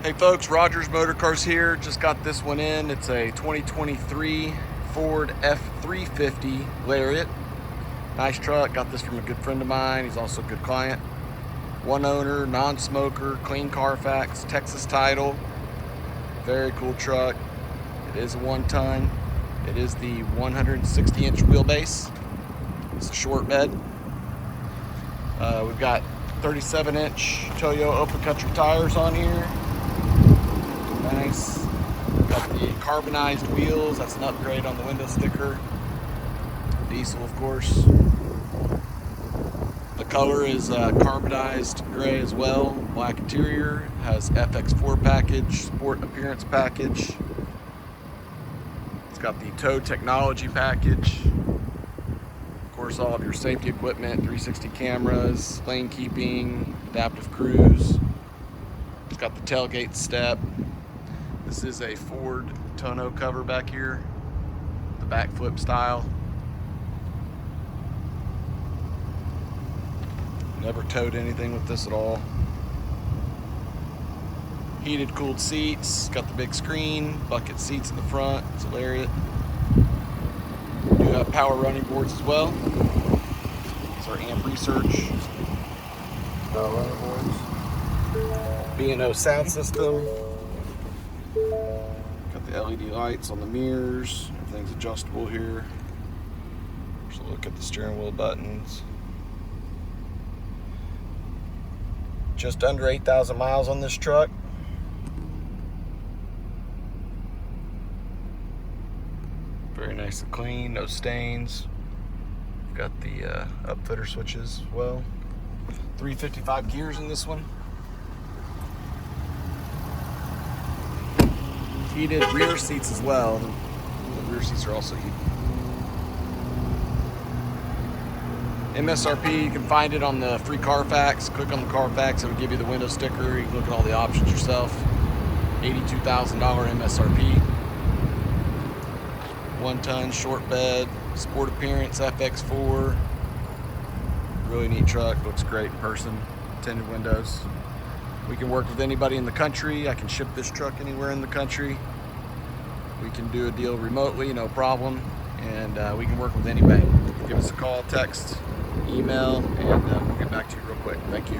Hey folks, Rogers Motor Cars here. Just got this one in. It's a 2023 Ford F-350 Lariat. Nice truck. Got this from a good friend of mine. He's also a good client. One owner, non-smoker, clean Carfax, Texas title. Very cool truck. It is a 1-ton. It is the 160-inch wheelbase. It's a short bed. We've got 37-inch Toyo open country tires on here. Nice. Got the carbonized wheels. That's an upgrade on the window sticker. Diesel, of course. The color is carbonized gray as well. Black interior. Has FX4 package, sport appearance package. It's got the tow technology package. Of course, all of your safety equipment, 360 cameras, lane keeping, adaptive cruise. It's got the tailgate step. This is a Ford tonneau cover back here, the backflip style. Never towed anything with this at all. Heated, cooled seats. Got the big screen, bucket seats in the front. It's a Lariat. We do have power running boards as well. These are amp research. Power running boards. B&O sound system. Got the LED lights on the mirrors. Everything's adjustable here. Just look at the steering wheel buttons. Just under 8,000 miles on this truck. Very nice and clean, no stains. Got the upfitter switches as well. 355 gears in this one. Heated rear seats as well. The rear seats are also heated. MSRP, you can find it on the free Carfax. Click on the Carfax, it'll give you the window sticker. You can look at all the options yourself. $82,000 MSRP. 1-ton, short bed, sport appearance, FX4. Really neat truck, looks great in person. Tinted windows. We can work with anybody in the country. I can ship this truck anywhere in the country. We can do a deal remotely, no problem. And we can work with anybody. Give us a call, text, email, and we'll get back to you real quick. Thank you.